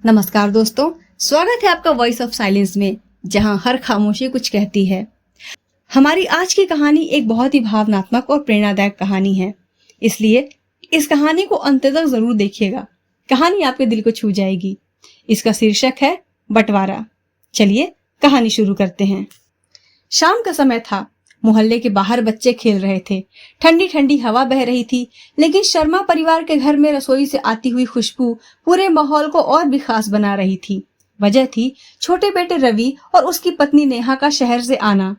नमस्कार दोस्तों, स्वागत है आपका वॉइस ऑफ साइलेंस में, जहां हर खामोशी कुछ कहती है। हमारी आज की कहानी एक बहुत ही भावनात्मक और प्रेरणादायक कहानी है, इसलिए इस कहानी को अंत तक जरूर देखिएगा। कहानी आपके दिल को छू जाएगी। इसका शीर्षक है बंटवारा। चलिए कहानी शुरू करते हैं। शाम का समय था। मोहल्ले के बाहर बच्चे खेल रहे थे। ठंडी ठंडी हवा बह रही थी, लेकिन शर्मा परिवार के घर में रसोई से आती हुई खुशबू पूरे माहौल को और भी खास बना रही थी। वजह थी छोटे बेटे रवि और उसकी पत्नी नेहा का शहर से आना।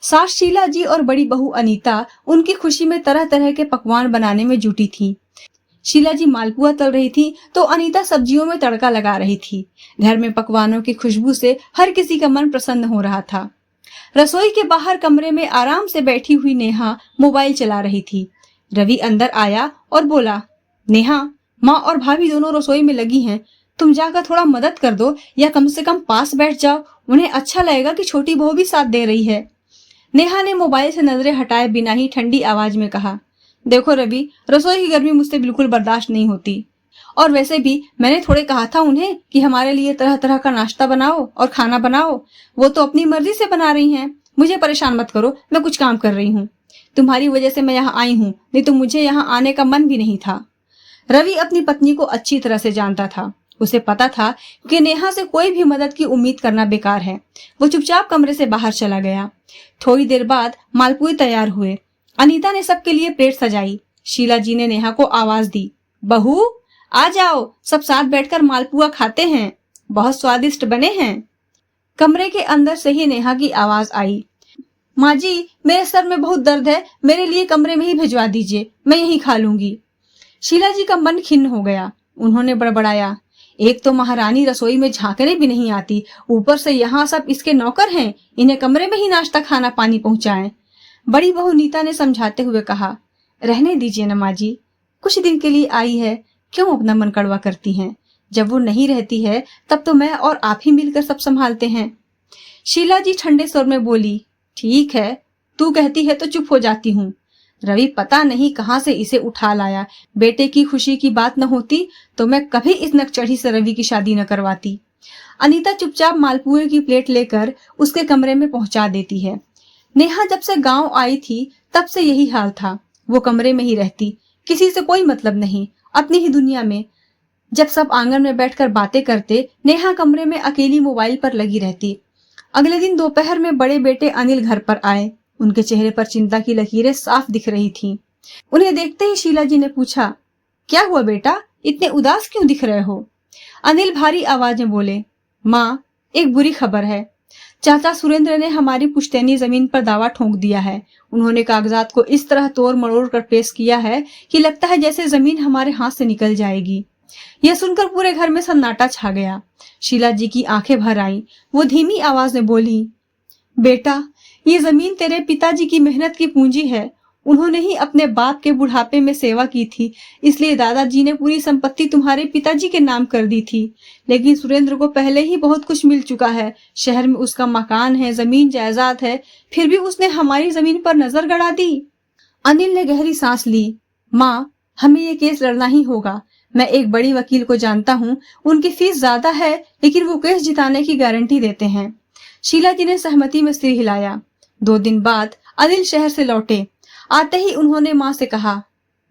सास शीला जी और बड़ी बहू अनीता उनकी खुशी में तरह तरह के पकवान बनाने में जुटी थी। शीला जी मालपुआ तल रही थी तो अनीता सब्जियों में तड़का लगा रही थी। घर में पकवानों की खुशबू से हर किसी का मन प्रसन्न हो रहा था। रसोई के बाहर कमरे में आराम से बैठी हुई नेहा मोबाइल चला रही थी। रवि अंदर आया और बोला, नेहा, माँ और भाभी दोनों रसोई में लगी हैं, तुम जाकर थोड़ा मदद कर दो या कम से कम पास बैठ जाओ। उन्हें अच्छा लगेगा कि छोटी बहू भी साथ दे रही है। नेहा ने मोबाइल से नजरें हटाए बिना ही ठंडी आवाज में कहा, देखो रवि, रसोई की गर्मी मुझसे बिल्कुल बर्दाश्त नहीं होती, और वैसे भी मैंने थोड़े कहा था उन्हें कि हमारे लिए तरह तरह का नाश्ता बनाओ और खाना बनाओ। वो तो अपनी मर्जी से बना रही हैं। मुझे परेशान मत करो, मैं कुछ काम कर रही हूँ। तुम्हारी वजह से मैं यहाँ आई हूँ, नहीं तो मुझे यहाँ आने का मन भी नहीं था। रवि अपनी पत्नी को अच्छी तरह से जानता था। उसे पता था कि नेहा से कोई भी मदद की उम्मीद करना बेकार है। वो चुपचाप कमरे से बाहर चला गया। थोड़ी देर बाद मालपुए तैयार हुए। अनीता ने सबके लिए प्लेट सजाई। शीला जी ने नेहा को आवाज दी, बहू आ जाओ, सब साथ बैठकर मालपुआ खाते हैं, बहुत स्वादिष्ट बने हैं। कमरे के अंदर से ही नेहा की आवाज आई, माँ जी, मेरे सर में बहुत दर्द है, मेरे लिए कमरे में ही भिजवा दीजिए, मैं यहीं खा लूंगी। शीला जी का मन खिन्न हो गया। उन्होंने बड़बड़ाया, एक तो महारानी रसोई में झांकने भी नहीं आती, ऊपर से यहाँ सब इसके नौकर हैं, इन्हें कमरे में ही नाश्ता खाना पानी पहुंचाएं। बड़ी बहू नीता ने समझाते हुए कहा, रहने दीजिए न माँ जी, कुछ दिन के लिए आई है, क्यों अपना मन कड़वा करती हैं? जब वो नहीं रहती है तब तो मैं और आप ही मिलकर सब संभालते हैं। शीला जी ठंडे स्वर में बोली, ठीक है, तू कहती है तो चुप हो जाती हूँ। रवि पता नहीं कहाँ से इसे उठा लाया। बेटे की खुशी की बात न होती तो मैं कभी इस नकचढ़ी से रवि की शादी न करवाती। अनीता चुपचाप मालपुए की प्लेट लेकर उसके कमरे में पहुंचा देती है। नेहा जब से गांव आई थी तब से यही हाल था। वो कमरे में ही रहती, किसी से कोई मतलब नहीं, अपनी ही दुनिया में। जब सब आंगन में बैठकर बातें करते, नेहा कमरे में अकेली मोबाइल पर लगी रहती। अगले दिन दोपहर में बड़े बेटे अनिल घर पर आए। उनके चेहरे पर चिंता की लकीरें साफ दिख रही थीं। उन्हें देखते ही शीला जी ने पूछा, क्या हुआ बेटा, इतने उदास क्यों दिख रहे हो? अनिल भारी आवाज में बोले, माँ, एक बुरी खबर है। चाचा सुरेंद्र ने हमारी पुश्तैनी जमीन पर दावा ठोक दिया है। उन्होंने कागजात को इस तरह तोड़ मरोड़ कर पेश किया है कि लगता है जैसे जमीन हमारे हाथ से निकल जाएगी। यह सुनकर पूरे घर में सन्नाटा छा गया। शीला जी की आंखें भर आईं। वो धीमी आवाज में बोली, बेटा, ये जमीन तेरे पिताजी की मेहनत की पूंजी है। उन्होंने ही अपने बाप के बुढ़ापे में सेवा की थी, इसलिए दादाजी ने पूरी संपत्ति तुम्हारे पिताजी के नाम कर दी थी। लेकिन सुरेंद्र को पहले ही बहुत कुछ मिल चुका है। शहर में उसका मकान है, जमीन जायदाद है, फिर भी उसने हमारी जमीन पर नजर गड़ा दी। अनिल ने गहरी सांस ली। माँ, हमें ये केस लड़ना ही होगा। मैं एक बड़ी वकील को जानता हूँ, उनकी फीस ज्यादा है, लेकिन वो केस जिताने की गारंटी देते हैं। शीला जी ने सहमति में सिर हिलाया। 2 दिन बाद अनिल शहर से लौटे। आते ही उन्होंने माँ से कहा,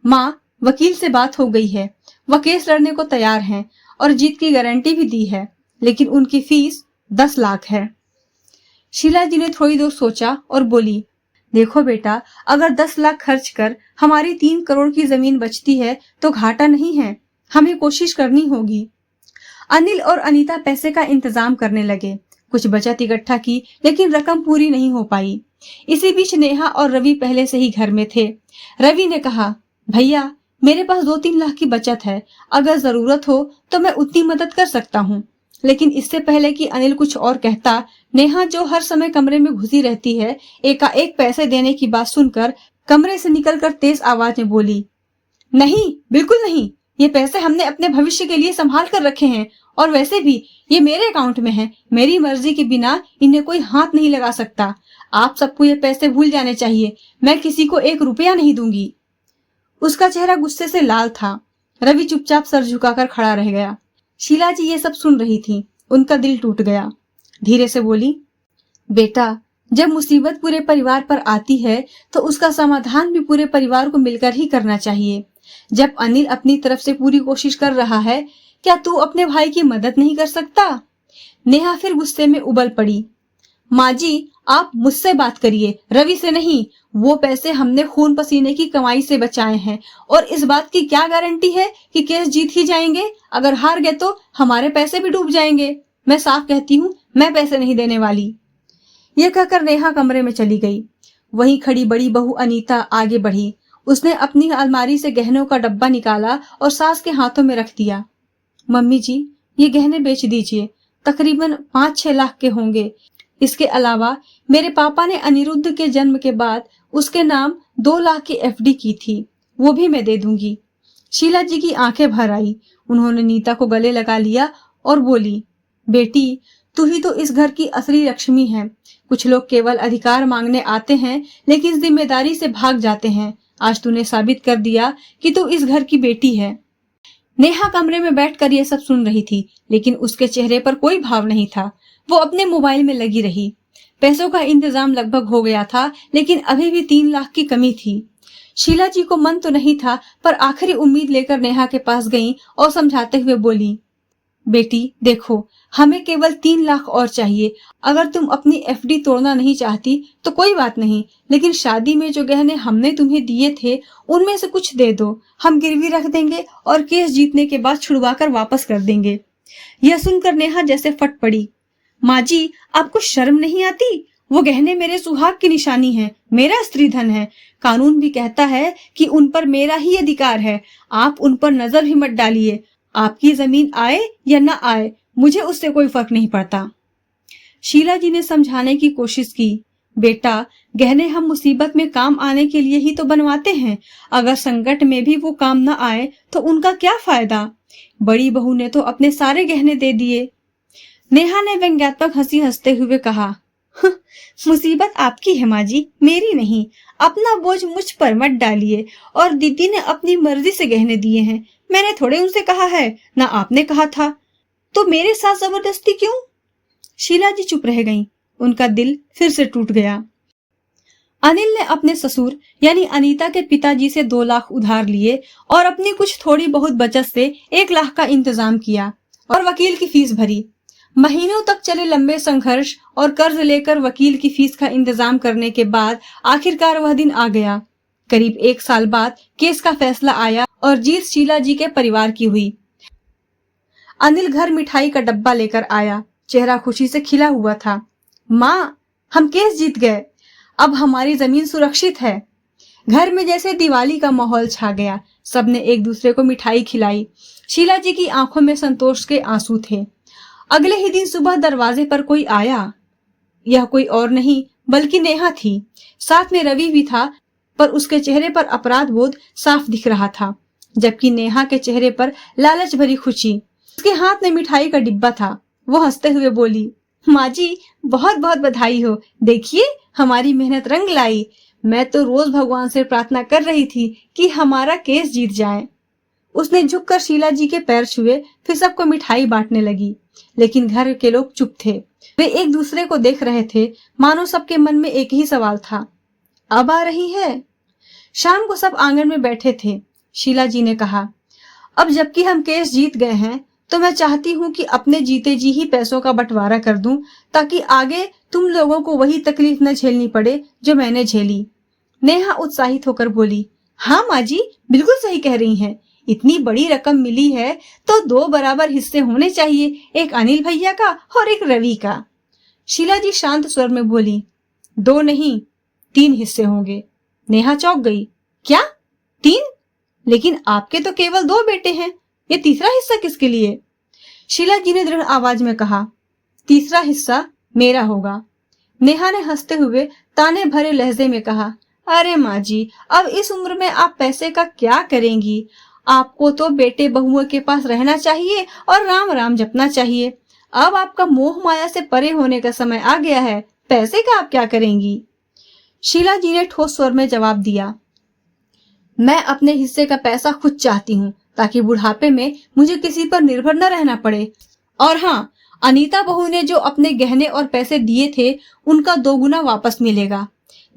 माँ, वकील से बात हो गई है, वह केस लड़ने को तैयार हैं और जीत की गारंटी भी दी है, लेकिन उनकी फीस 10 लाख है। शीला जी ने थोड़ी देर सोचा और बोली, देखो बेटा, अगर 10 लाख खर्च कर हमारी 3 करोड़ की जमीन बचती है तो घाटा नहीं है, हमें कोशिश करनी होगी। अनिल और अनीता पैसे का इंतजाम करने लगे। कुछ बचत इकट्ठा की, लेकिन रकम पूरी नहीं हो पाई। इसी बीच नेहा और रवि पहले से ही घर में थे। रवि ने कहा, भैया, मेरे पास 2-3 लाख की बचत है, अगर जरूरत हो तो मैं उतनी मदद कर सकता हूँ। लेकिन इससे पहले कि अनिल कुछ और कहता, नेहा, जो हर समय कमरे में घुसी रहती है, एकाएक पैसे देने की बात सुनकर कमरे से निकलकर तेज आवाज में बोली, नहीं, बिल्कुल नहीं, ये पैसे हमने अपने भविष्य के लिए संभाल कर रखे हैं, और वैसे भी ये मेरे अकाउंट में है। मेरी मर्जी के बिना इन्हें कोई हाथ नहीं लगा सकता। आप सबको ये पैसे भूल जाने चाहिए। मैं किसी को 1 रुपया नहीं दूंगी। उसका चेहरा गुस्से से लाल था। रवि चुपचाप सर झुकाकर खड़ा रह गया। शीला जी ये सब सुन रही थी। उनका दिल टूट गया। धीरे से बोली, बेटा, जब मुसीबत पूरे परिवार पर आती है तो उसका समाधान भी पूरे परिवार को मिलकर ही करना चाहिए। जब अनिल अपनी तरफ से पूरी कोशिश कर रहा है, क्या तू अपने भाई की मदद नहीं कर सकता? नेहा फिर गुस्से में उबल पड़ी। माँ जी, आप मुझसे बात करिए, रवि से नहीं। वो पैसे हमने खून पसीने की कमाई से बचाए हैं और इस बात की क्या गारंटी है कि केस जीत ही जाएंगे? अगर हार गए तो हमारे पैसे भी डूब जाएंगे। मैं साफ कहती हूँ, मैं पैसे नहीं देने वाली। यह कहकर नेहा कमरे में चली गई। वहीं खड़ी बड़ी बहू अनीता आगे बढ़ी। उसने अपनी अलमारी से गहनों का डब्बा निकाला और सास के हाथों में रख दिया। मम्मी जी, ये गहने बेच दीजिए, तकरीबन 5-6 लाख के होंगे। इसके अलावा मेरे पापा ने अनिरुद्ध के जन्म के बाद उसके नाम 2 लाख की एफडी की थी, वो भी मैं दे दूंगी। शीला जी की आंखें भर आई। उन्होंने नीता को गले लगा लिया और बोली, बेटी, तू ही तो इस घर की असली लक्ष्मी है। कुछ लोग केवल अधिकार मांगने आते हैं लेकिन जिम्मेदारी से भाग जाते हैं। आज तूने साबित कर दिया कि तू इस घर की बेटी है। नेहा कमरे में बैठकर यह सब सुन रही थी, लेकिन उसके चेहरे पर कोई भाव नहीं था। वो अपने मोबाइल में लगी रही। पैसों का इंतजाम लगभग हो गया था, लेकिन अभी भी 3 लाख की कमी थी। शीला जी को मन तो नहीं था, पर आखिरी उम्मीद लेकर नेहा के पास गईं और समझाते हुए बोली, बेटी देखो, हमें केवल 3 लाख और चाहिए। अगर तुम अपनी एफडी तोड़ना नहीं चाहती तो कोई बात नहीं, लेकिन शादी में जो गहने हमने तुम्हें दिए थे उनमें से कुछ दे दो। हम गिरवी रख देंगे और केस जीतने के बाद छुड़वा कर वापस कर देंगे। यह सुनकर नेहा जैसे फट पड़ी। माँ जी, आपको शर्म नहीं आती? वो गहने मेरे सुहाग की निशानी है, मेरा स्त्री धन है। कानून भी कहता है कि उन पर मेरा ही अधिकार है। आप उन पर नजर भी मत डालिए। आपकी जमीन आए या न आए, मुझे उससे कोई फर्क नहीं पड़ता। शीला जी ने समझाने की कोशिश की, बेटा, गहने हम मुसीबत में काम आने के लिए ही तो बनवाते हैं। अगर संकट में भी वो काम न आए तो उनका क्या फायदा? बड़ी बहू ने तो अपने सारे गहने दे दिए। नेहा ने व्यंग्यात्मक हंसी हंसते हुए कहा, मुसीबत आपकी है माँ जी, मेरी नहीं। अपना बोझ मुझ पर मत डालिए। और दीदी ने अपनी मर्जी से गहने दिए हैं, मैंने थोड़े उनसे कहा है, ना आपने कहा था। तो मेरे साथ जबरदस्ती क्यों? शीला जी चुप रह गईं। उनका दिल फिर से टूट गया। अनिल ने अपने ससुर यानी अनीता के पिताजी से 2 लाख उधार लिए और अपनी कुछ थोड़ी बहुत बचत से 1 लाख का इंतजाम किया और वकील की फीस भरी। महीनों तक चले लंबे संघर्ष और कर्ज लेकर वकील की फीस का इंतजाम करने के बाद आखिरकार वह दिन आ गया। करीब 1 साल बाद केस का फैसला आया और जीत शीला जी के परिवार की हुई। अनिल घर मिठाई का डब्बा लेकर आया। चेहरा खुशी से खिला हुआ था। माँ, हम केस जीत गए। अब हमारी जमीन सुरक्षित है। घर में जैसे दिवाली का माहौल छा गया। सबने एक दूसरे को मिठाई खिलाई। शीला जी की आंखों में संतोष के आंसू थे। अगले ही दिन सुबह दरवाजे पर कोई आया। यह कोई और नहीं बल्कि नेहा थी। साथ में रवि भी था, पर उसके चेहरे पर अपराध बोध साफ दिख रहा था, जबकि नेहा के चेहरे पर लालच भरी खुशी। उसके हाथ में मिठाई का डिब्बा था। वो हंसते हुए बोली, माँ जी, बहुत बहुत बधाई हो। देखिए, हमारी मेहनत रंग लाई। मैं तो रोज भगवान से प्रार्थना कर रही थी कि हमारा केस जीत जाए। उसने झुककर शीला जी के पैर छुए, फिर सबको मिठाई बांटने लगी। लेकिन घर के लोग चुप थे। वे एक दूसरे को देख रहे थे, मानो सबके मन में एक ही सवाल था, अब आ रही है? शाम को सब आंगन में बैठे थे। शीला जी ने कहा, अब जबकि हम केस जीत गए हैं तो मैं चाहती हूँ कि अपने जीते जी ही पैसों का बंटवारा कर दूं, ताकि आगे तुम लोगों को वही तकलीफ न झेलनी पड़े जो मैंने झेली। नेहा उत्साहित होकर बोली, हाँ माँ जी, बिल्कुल सही कह रही हैं। इतनी बड़ी रकम मिली है तो 2 बराबर हिस्से होने चाहिए, एक अनिल भैया का और एक रवि का। शीला जी शांत स्वर में बोली, 2 नहीं, 3 हिस्से होंगे। नेहा चौंक गई, क्या 3? लेकिन आपके तो केवल 2 बेटे हैं, ये तीसरा हिस्सा किसके लिए? शीला जी ने दृढ़ आवाज में कहा, तीसरा हिस्सा मेरा होगा। नेहा ने हंसते हुए ताने भरे लहजे में कहा, अरे माँ जी, अब इस उम्र में आप पैसे का क्या करेंगी? आपको तो बेटे बहुओं के पास रहना चाहिए और राम राम जपना चाहिए। अब आपका मोह माया से परे होने का समय आ गया है। पैसे का आप क्या करेंगी? शीला जी ने ठोस स्वर में जवाब दिया, मैं अपने हिस्से का पैसा खुद चाहती हूँ, ताकि बुढ़ापे में मुझे किसी पर निर्भर न रहना पड़े। और हाँ, अनीता बहू ने जो अपने गहने और पैसे दिए थे उनका 2 गुना वापस मिलेगा।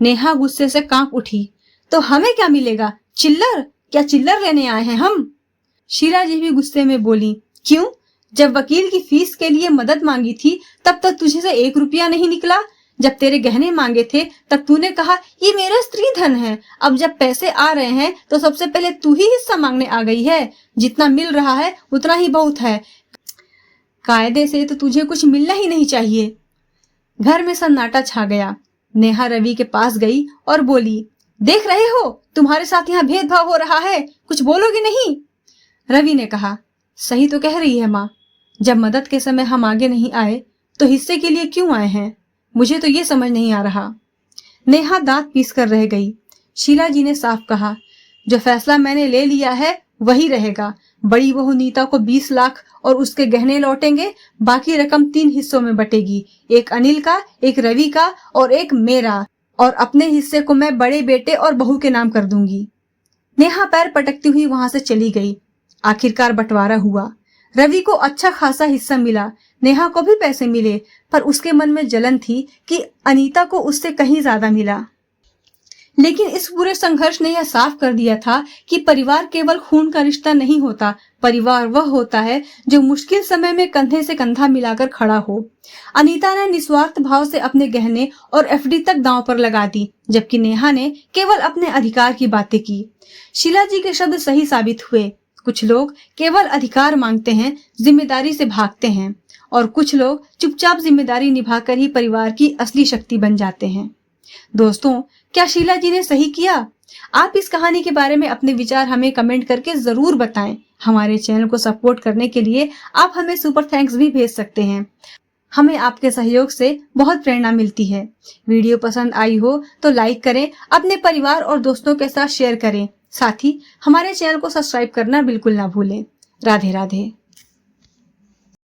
नेहा गुस्से से कांप उठी। तो हमें क्या मिलेगा? चिल्लर? क्या चिल्लर लेने आए हैं हम? शीला जी भी गुस्से में बोली, क्यों? जब वकील की फीस के लिए मदद मांगी थी तब तक तुझे से 1 रुपया नहीं निकला। जब तेरे गहने मांगे थे तब तूने कहा ये मेरा स्त्री धन है। अब जब पैसे आ रहे हैं तो सबसे पहले तू ही हिस्सा मांगने आ गई है। जितना मिल रहा है उतना ही बहुत है। कायदे से तो तुझे कुछ मिलना ही नहीं चाहिए। घर में सन्नाटा छा गया। नेहा रवि के पास गई और बोली, देख रहे हो तुम्हारे साथ यहाँ भेदभाव हो रहा है, कुछ बोलोगे नहीं? रवि ने कहा, सही तो कह रही है माँ, जब मदद के समय हम आगे नहीं आए तो हिस्से के लिए क्यों आए हैं? मुझे तो ये समझ नहीं आ रहा। नेहा दांत पीस कर रह गई। शीला जी ने साफ कहा, जो फैसला मैंने ले लिया है वही रहेगा। बड़ी बहू नीता को 20 लाख और उसके गहने लौटेंगे। बाकी रकम 3 हिस्सों में बटेगी, एक अनिल का, एक रवि का और एक मेरा। और अपने हिस्से को मैं बड़े बेटे और बहू के नाम कर दूंगी। नेहा पैर पटकती हुई वहां से चली गई। आखिरकार बंटवारा हुआ। रवि को अच्छा खासा हिस्सा मिला, नेहा को भी पैसे मिले, पर उसके मन में जलन थी कि अनीता को उससे कहीं ज्यादा मिला। लेकिन इस पूरे संघर्ष ने यह साफ कर दिया था कि परिवार केवल खून का रिश्ता नहीं होता। परिवार वह होता है जो मुश्किल समय में कंधे से कंधा मिलाकर खड़ा हो। अनीता ने निस्वार्थ भाव से अपने गहने और एफडी तक दांव पर लगा दी, जबकि नेहा ने केवल अपने अधिकार की बातें की। शीला जी के शब्द सही साबित हुए। कुछ लोग केवल अधिकार मांगते हैं, जिम्मेदारी से भागते हैं, और कुछ लोग चुपचाप जिम्मेदारी निभाकर ही परिवार की असली शक्ति बन जाते हैं। दोस्तों, क्या शीला जी ने सही किया? आप इस कहानी के बारे में अपने विचार हमें कमेंट करके जरूर बताएं। हमारे चैनल को सपोर्ट करने के लिए आप हमें सुपर थैंक्स भी भेज सकते हैं। हमें आपके सहयोग से बहुत प्रेरणा मिलती है। वीडियो पसंद आई हो तो लाइक करें, अपने परिवार और दोस्तों के साथ शेयर करें। साथ ही हमारे चैनल को सब्सक्राइब करना बिल्कुल ना भूलें। राधे राधे।